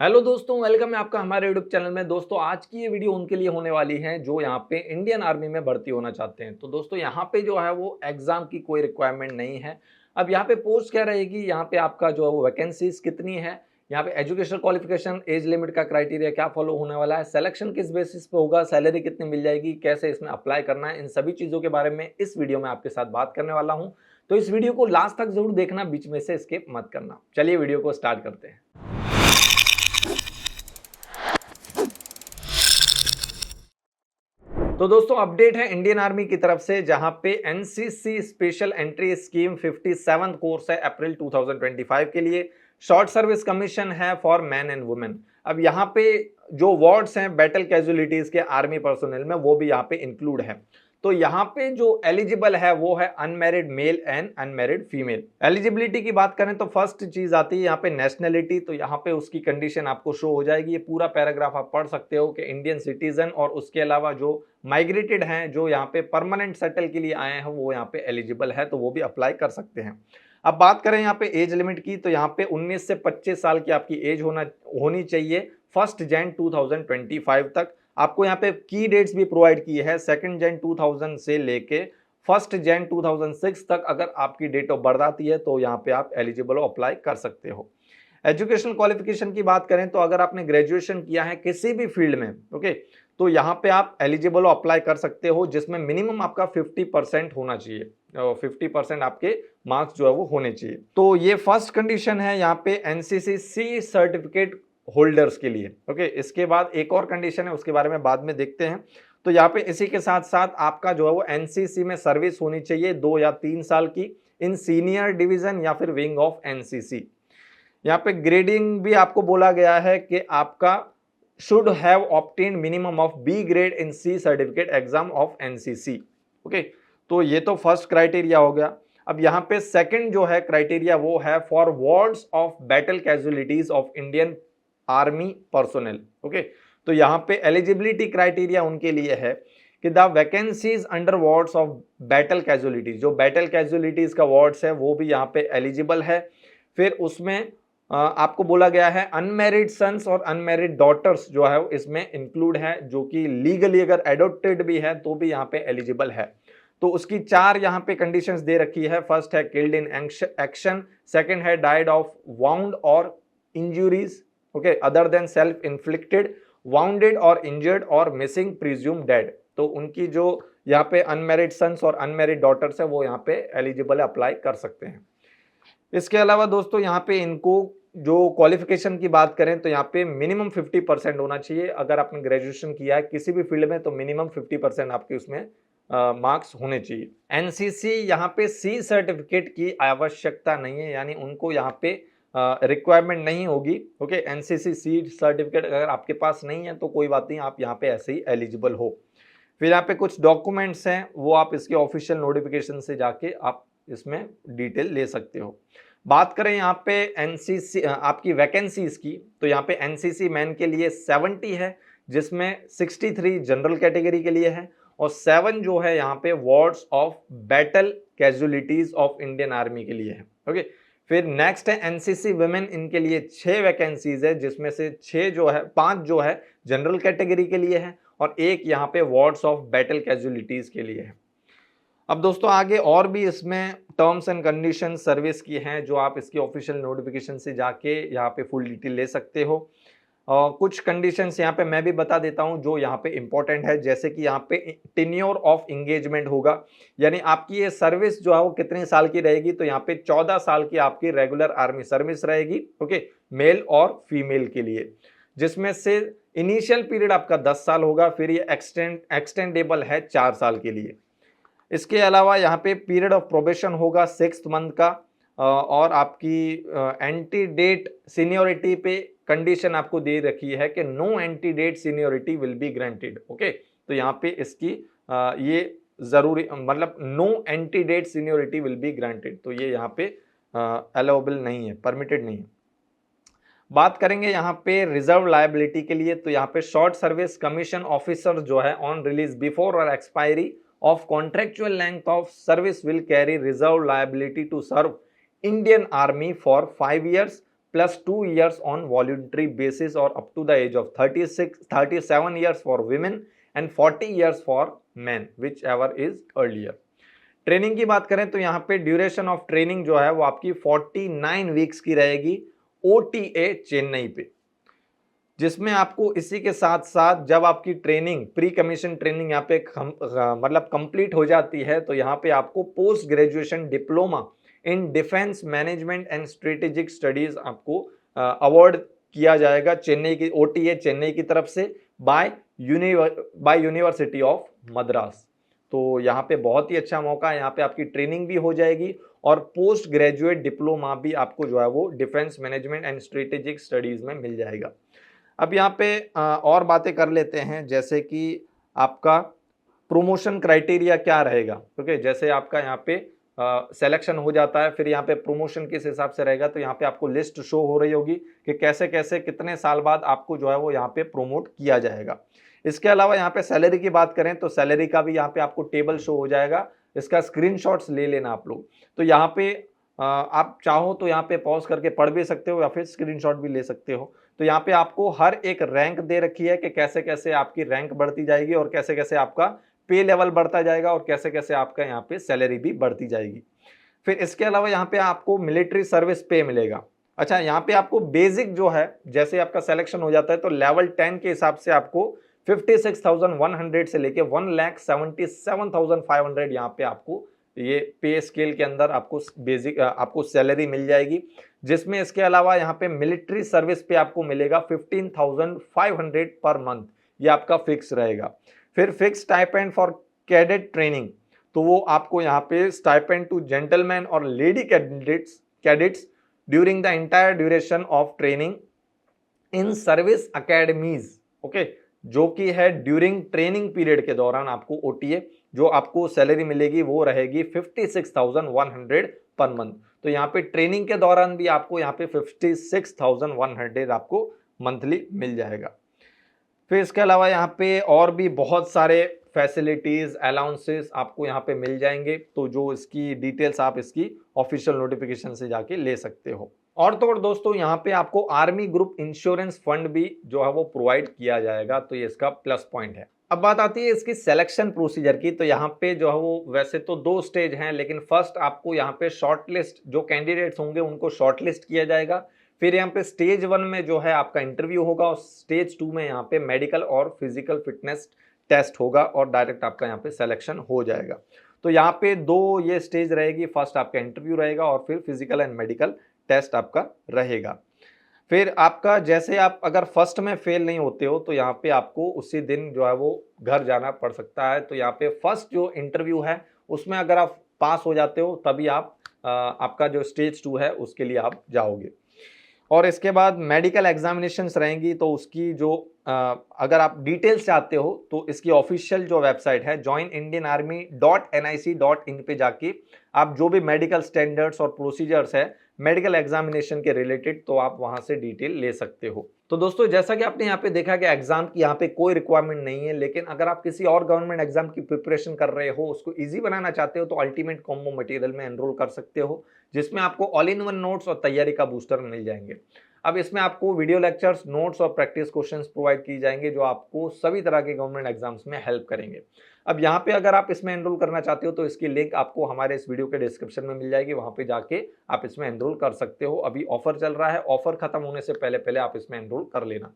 Hello दोस्तों, welcome है आपका हमारे यूट्यूब चैनल में। दोस्तों, आज की ये वीडियो उनके लिए होने वाली है जो यहाँ पे इंडियन आर्मी में भर्ती होना चाहते हैं। तो दोस्तों, यहाँ पे जो है वो एग्जाम की कोई रिक्वायरमेंट नहीं है। अब यहाँ पे पोस्ट क्या रहेगी, यहाँ पे आपका जो है वो वैकेंसीज कितनी है, यहाँ पे एजुकेशन क्वालिफिकेशन, एज लिमिट का क्राइटेरिया क्या फॉलो होने वाला है, सिलेक्शन किस बेसिस पे होगा, सैलरी कितनी मिल जाएगी, कैसे इसमें अप्लाई करना है, इन सभी चीज़ों के बारे में इस वीडियो में आपके साथ बात करने वाला हूँ। तो इस वीडियो को लास्ट तक जरूर देखना, बीच में से स्किप मत करना। चलिए वीडियो को स्टार्ट करते हैं। तो दोस्तों, अपडेट है इंडियन आर्मी की तरफ से, जहां पे NCC special entry scheme 57 course है अप्रैल 2025 के लिए। शॉर्ट सर्विस कमीशन है फॉर मैन एंड वुमेन। अब यहाँ पे जो वार्ड्स हैं बैटल कैजुअलिटीज के आर्मी पर्सोनल में, वो भी यहाँ पे इंक्लूड है। तो यहाँ पे जो एलिजिबल है वो है unmarried male and unmarried female. Eligibility की बात करें तो फर्स्ट चीज आती है यहाँ पे नेशनलिटी। तो यहाँ पे उसकी कंडीशन आपको शो हो जाएगी। ये पूरा पैराग्राफ आप पढ़ सकते हो कि इंडियन सिटीजन और उसके अलावा जो माइग्रेटेड हैं, जो यहाँ पे परमानेंट सेटल के लिए आए हैं, वो यहाँ पे एलिजिबल है, तो वो भी अप्लाई कर सकते हैं। अब बात करें यहाँ पे एज लिमिट की, तो यहाँ पे 19 से 25 साल की आपकी एज होनी चाहिए 1 जनवरी 2025 तक। आपको यहाँ पे की डेट्स भी प्रोवाइड की है 2 जनवरी 2000 से लेके 1 जनवरी 2006 तक। अगर आपकी डेट ऑफ बर्थ आती है तो यहाँ पे आप एलिजिबल हो, अप्लाई कर सकते हो। एजुकेशनल क्वालिफिकेशन की बात करें तो अगर आपने ग्रेजुएशन किया है किसी भी फील्ड में, ओके, तो यहाँ पे आप एलिजिबल हो, अप्लाई कर सकते हो, जिसमें मिनिमम आपका 50% होना चाहिए। 50% आपके मार्क्स जो है वो होने चाहिए। तो ये फर्स्ट कंडीशन है यहाँ पे एनसीसी सी सर्टिफिकेट होल्डर्स के लिए। ओके, इसके बाद एक और कंडीशन है, उसके बारे में बाद में देखते हैं। तो यहाँ पे इसी के साथ साथ आपका जो है वो एनसीसी में सर्विस होनी चाहिए 2 या 3 साल की, इन सीनियर डिवीजन या फिर विंग ऑफ एनसीसी। यहाँ पे ग्रेडिंग भी आपको बोला गया है कि आपका should have obtained minimum of B grade in C certificate exam of NCC. Okay, तो ये तो फर्स्ट क्राइटेरिया हो गया। अब यहाँ पे सेकंड जो है क्राइटेरिया वो है for wards of battle casualties of Indian army personnel. Okay, तो यहाँ पे एलिजिबिलिटी क्राइटेरिया उनके लिए है कि the vacancies under wards of battle casualties, जो बैटल कैजुअलिटीज का वार्ड्स है वो भी यहाँ पे एलिजिबल है। फिर उसमें आपको बोला गया है अनमैरिड सन्स और अनमैरिड डॉटर्स जो है इसमें इंक्लूड है, जो कि लीगली अगर एडॉप्टेड भी है तो भी यहाँ पे एलिजिबल है। तो उसकी 4 यहाँ पे कंडीशंस दे रखी है। फर्स्ट है किल्ड इन एक्शन, सेकंड है डाइड ऑफ वाउंड और injuries, okay, other than self inflicted, bounded और इंजर्ड और मिसिंग प्रिज्यूम डेड। तो उनकी जो यहाँ पे अनमैरिड सन्स और अनमैरिड डॉटर्स है वो यहाँ पे एलिजिबल अप्लाई कर सकते हैं। इसके अलावा दोस्तों यहाँ पे इनको जो क्वालिफिकेशन की बात करें तो यहाँ पे मिनिमम 50% होना चाहिए। अगर आपने ग्रेजुएशन किया है किसी भी फील्ड में तो मिनिमम 50% आपके उसमें मार्क्स होने चाहिए। एनसीसी यहाँ पे सी सर्टिफिकेट की आवश्यकता नहीं है, यानी उनको यहाँ पे रिक्वायरमेंट नहीं होगी। ओके, एनसीसी सी सर्टिफिकेट अगर आपके पास नहीं है तो कोई बात नहीं, आप यहाँ पे ऐसे ही एलिजिबल हो। फिर यहाँ पे कुछ डॉक्यूमेंट्स हैं, वो आप इसके ऑफिशियल नोटिफिकेशन से जाके आप इसमें डिटेल ले सकते हो। बात करें यहाँ पे एनसीसी आपकी वैकेंसीज की, तो यहाँ पे एनसीसी मैन के लिए 70 है, जिसमें 63 जनरल कैटेगरी के लिए है और 7 जो है यहाँ पे wards of battle casualties of Indian army के लिए है। ओके, फिर नेक्स्ट है एनसीसी वुमेन, इनके लिए 6 वैकेंसीज है, जिसमें से 5 जो है जनरल कैटेगरी के लिए है और 1 यहाँ पे वार्ड्स ऑफ बैटल कैजुअलिटीज के लिए है। अब दोस्तों आगे और भी इसमें टर्म्स एंड कंडीशन सर्विस की हैं, जो आप इसकी ऑफिशियल नोटिफिकेशन से जाके यहाँ पे फुल डिटेल ले सकते हो। कुछ कंडीशंस यहाँ पे मैं भी बता देता हूँ जो यहाँ पे इंपॉर्टेंट है, जैसे कि यहाँ पे टेन्योर ऑफ इंगेजमेंट होगा, यानी आपकी ये सर्विस जो है वो कितने साल की रहेगी। तो यहाँ पे 14 साल की आपकी रेगुलर आर्मी सर्विस रहेगी, ओके, मेल और फीमेल के लिए, जिसमें से इनिशियल पीरियड आपका 10 साल होगा, फिर ये एक्सटेंडेबल है 4 साल के लिए। इसके अलावा यहाँ पे पीरियड ऑफ प्रोबेशन होगा 6 मंथ का और आपकी एंटी डेट सीनियोरिटी पे कंडीशन आपको दे रखी है कि no ante date seniority will be granted. Okay, तो यहाँ पे इसकी ये जरूरी, मतलब no ante date seniority will be granted, तो ये यहाँ पे अलाउबल नहीं है, परमिटेड नहीं है। बात करेंगे यहाँ पे रिजर्व लायबिलिटी के लिए, तो यहाँ पे शॉर्ट सर्विस कमीशन ऑफिसर जो है ऑन रिलीज बिफोर और expiry of contractual length of service will carry reserve liability to serve Indian Army for 5 years +2 years on voluntary basis or up to the age of 37 years for women and 40 years for men, whichever is earlier. Training की बात करें तो यहाँ पे duration of training जो है वो आपकी 49 वीक्स की रहेगी OTA चेन्नई पे, जिसमें आपको इसी के साथ साथ जब आपकी ट्रेनिंग प्री कमीशन ट्रेनिंग यहाँ पे मतलब कंप्लीट हो जाती है तो यहाँ पे आपको post graduation diploma in defence management and strategic studies आपको अवार्ड किया जाएगा चेन्नई की OTA चेन्नई की तरफ से बाय यूनिवर्सिटी ऑफ मद्रास। तो यहाँ पे बहुत ही अच्छा मौका है, यहाँ पे आपकी ट्रेनिंग भी हो जाएगी और पोस्ट ग्रेजुएट डिप्लोमा भी आपको जो है वो defence management and strategic studies में मिल जाएगा। अब यहाँ पे और बातें कर लेते हैं, जैसे कि आपका प्रोमोशन क्राइटेरिया क्या रहेगा, क्योंकि जैसे आपका यहाँ पे सिलेक्शन हो जाता है फिर यहाँ पे प्रमोशन किस हिसाब से रहेगा, तो यहाँ पे आपको लिस्ट शो हो रही होगी कि कैसे कैसे कितने साल बाद आपको जो है वो यहाँ पे प्रमोट किया जाएगा। इसके अलावा यहाँ पे सैलरी की बात करें तो सैलरी का भी यहाँ पे आपको टेबल शो हो जाएगा, इसका स्क्रीनशॉट्स ले लेना आप लोग। तो यहाँ पे आप चाहो तो यहाँ पे पॉज करके पढ़ भी सकते हो या फिर स्क्रीनशॉट भी ले सकते हो। तो यहाँ पे आपको हर एक रैंक दे रखी है कि कैसे कैसे आपकी रैंक बढ़ती जाएगी और कैसे कैसे आपका पे लेवल बढ़ता जाएगा और कैसे कैसे आपका यहाँ पे सैलरी भी बढ़ती जाएगी। फिर इसके अलावा यहाँ पे आपको मिलिट्री सर्विस पे मिलेगा। अच्छा, यहाँ पे आपको बेसिक जो है जैसे आपका सिलेक्शन हो जाता है तो लेवल 10 के हिसाब से आपको 56,100 से लेके 1,77,500 यहाँ पे आपको ये पे स्केल के अंदर आपको बेसिक आपको सैलरी मिल जाएगी, जिसमें इसके अलावा यहाँ पे मिलिट्री सर्विस पे आपको मिलेगा 15,500 पर मंथ, ये आपका फिक्स रहेगा। फिर fix stipend for cadet training, तो वो आपको यहाँ पे स्टाइपेंड टू जेंटलमैन और lady cadets during the entire duration of training in service academies, okay, जो कि है ड्यूरिंग ट्रेनिंग पीरियड के दौरान आपको OTA जो आपको सैलरी मिलेगी वो रहेगी 56,100 पर मंथ। तो यहाँ पे ट्रेनिंग के दौरान भी आपको यहाँ पे 56,100 आपको मंथली मिल जाएगा। फिर इसके अलावा यहाँ पे और भी बहुत सारे फैसिलिटीज अलाउंसेस आपको यहाँ पे मिल जाएंगे, तो जो इसकी डिटेल्स आप इसकी ऑफिशियल नोटिफिकेशन से जाके ले सकते हो। और तो और दोस्तों यहाँ पे आपको आर्मी ग्रुप इंश्योरेंस फंड भी जो है वो प्रोवाइड किया जाएगा, तो ये इसका प्लस पॉइंट है। अब बात आती है इसकी सिलेक्शन प्रोसीजर की, तो यहाँ पे जो है वो वैसे तो 2 स्टेज हैं, लेकिन फर्स्ट आपको यहाँ पे शॉर्टलिस्ट जो कैंडिडेट्स होंगे उनको शॉर्टलिस्ट किया जाएगा। फिर यहाँ पे स्टेज 1 में जो है आपका इंटरव्यू होगा और स्टेज 2 में यहाँ पे मेडिकल और फिजिकल फिटनेस टेस्ट होगा और डायरेक्ट आपका यहाँ पे सिलेक्शन हो जाएगा। तो यहाँ पे 2 ये स्टेज रहेगी, फर्स्ट आपका इंटरव्यू रहेगा और फिर फिजिकल एंड मेडिकल टेस्ट आपका रहेगा। फिर आपका जैसे आप अगर फर्स्ट में फेल नहीं होते हो तो यहाँ पे आपको उसी दिन जो है वो घर जाना पड़ सकता है। तो यहाँ पे फर्स्ट जो इंटरव्यू है उसमें अगर आप पास हो जाते हो तभी आप आपका जो स्टेज 2 है उसके लिए आप जाओगे। और इसके बाद मेडिकल एग्जामिनेशंस रहेंगी, तो उसकी जो अगर आप डिटेल्स चाहते हो तो इसकी ऑफिशियल जो वेबसाइट है joinindianarmy.nic.in पे जाके आप जो भी मेडिकल स्टैंडर्ड्स और प्रोसीजर्स है मेडिकल एग्जामिनेशन के रिलेटेड, तो आप वहां से डिटेल ले सकते हो। तो दोस्तों जैसा कि आपने यहाँ पे देखा कि एग्जाम की यहाँ पे कोई रिक्वायरमेंट नहीं है, लेकिन अगर आप किसी और गवर्नमेंट एग्जाम की प्रिपरेशन कर रहे हो, उसको इजी बनाना चाहते हो, तो अल्टीमेट कॉम्बो मटेरियल में एनरोल कर सकते हो, जिसमें आपको ऑल इन वन नोट्स और तैयारी का बूस्टर मिल जाएंगे। अब इसमें आपको वीडियो लेक्चर्स, नोट्स और प्रैक्टिस क्वेश्चंस प्रोवाइड की जाएंगे जो आपको सभी तरह के गवर्नमेंट एग्जाम्स में हेल्प करेंगे। अब यहाँ पे अगर आप इसमें एनरोल करना चाहते हो तो इसकी लिंक आपको हमारे इस वीडियो के डिस्क्रिप्शन में मिल जाएगी, वहां पे जाके आप इसमें एनरोल कर सकते हो। अभी ऑफर चल रहा है, ऑफर खत्म होने से पहले पहले आप इसमें एनरोल कर लेना।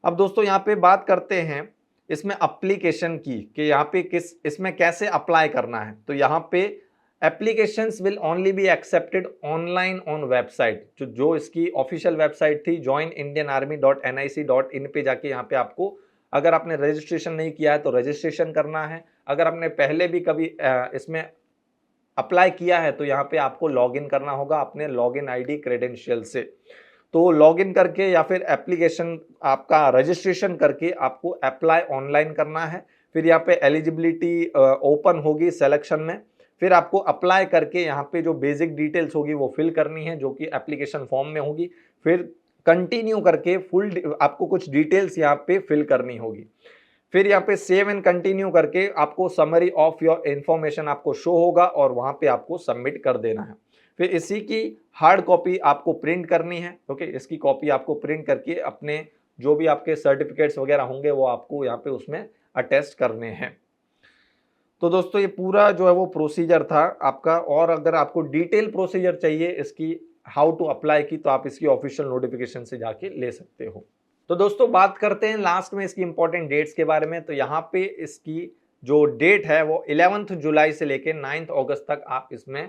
अब दोस्तों यहाँ पे बात करते हैं इसमें एप्लीकेशन की कि यहाँ पे इसमें कैसे अप्लाई करना है। तो यहाँ पे applications will only be accepted online on website, जो इसकी ऑफिशियल वेबसाइट थी joinindianarmy.nic.in पे जाके यहाँ पे आपको अगर आपने रजिस्ट्रेशन नहीं किया है तो रजिस्ट्रेशन करना है। अगर आपने पहले भी कभी इसमें अप्लाई किया है तो यहाँ पे आपको लॉगिन करना होगा अपने लॉगिन आईडी क्रेडेंशियल से। तो लॉगिन करके या फिर एप्लीकेशन आपका रजिस्ट्रेशन करके आपको अप्लाई ऑनलाइन करना है। फिर यहाँ पे एलिजिबिलिटी ओपन होगी सिलेक्शन में, फिर आपको अप्लाई करके यहाँ पे जो बेसिक डिटेल्स होगी वो फिल करनी है जो कि एप्लीकेशन फॉर्म में होगी। फिर कंटिन्यू करके फुल आपको कुछ डिटेल्स यहाँ पे फिल करनी होगी। फिर यहाँ पे सेव एंड कंटिन्यू करके आपको समरी ऑफ योर इंफॉर्मेशन आपको शो होगा और वहाँ पे आपको सबमिट कर देना है। फिर इसी की हार्ड कॉपी आपको प्रिंट करनी है। ओके, इसकी कॉपी आपको प्रिंट करके अपने जो भी आपके सर्टिफिकेट्स वगैरह होंगे वो आपको यहाँ पे उसमें अटेस्ट करने हैं। तो दोस्तों ये पूरा जो है वो प्रोसीजर था आपका, और अगर आपको डिटेल प्रोसीजर चाहिए इसकी हाउ टू अप्लाई की, तो आप इसकी ऑफिशियल नोटिफिकेशन से जाके ले सकते हो। तो दोस्तों बात करते हैं लास्ट में इसकी इंपॉर्टेंट डेट्स के बारे में। तो यहाँ पे इसकी जो डेट है वो 11 जुलाई से लेके 9 अगस्त तक आप इसमें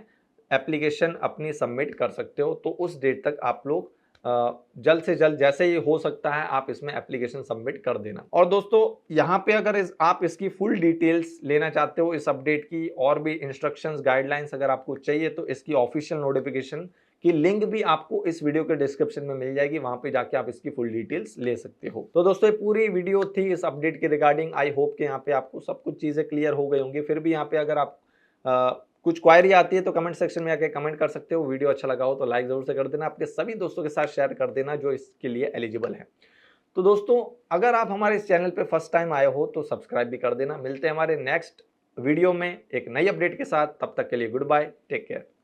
एप्लीकेशन अपनी सबमिट कर सकते हो। तो उस डेट तक आप लोग जल्द से जल्द जैसे ही हो सकता है आप इसमें एप्लीकेशन सबमिट कर देना। और दोस्तों यहाँ पे अगर आप इसकी फुल डिटेल्स लेना चाहते हो इस अपडेट की, और भी इंस्ट्रक्शंस गाइडलाइंस अगर आपको चाहिए, तो इसकी ऑफिशियल नोटिफिकेशन की लिंक भी आपको इस वीडियो के डिस्क्रिप्शन में मिल जाएगी, वहां पे जाके आप इसकी फुल डिटेल्स ले सकते हो। तो दोस्तों ये पूरी वीडियो थी इस अपडेट के रिगार्डिंग। आई होप कि यहाँ पे आपको सब कुछ चीजें क्लियर हो गई होंगी। फिर भी यहाँ पे अगर आप कुछ क्वायरी आती है तो कमेंट सेक्शन में आके कमेंट कर सकते हो। वीडियो अच्छा लगा हो तो लाइक जरूर से कर देना, आपके सभी दोस्तों के साथ शेयर कर देना जो इसके लिए एलिजिबल है। तो दोस्तों अगर आप हमारे इस चैनल पे फर्स्ट टाइम आए हो तो सब्सक्राइब भी कर देना। मिलते हैं हमारे नेक्स्ट वीडियो में एक नई अपडेट के साथ, तब तक के लिए गुड बाय, टेक केयर।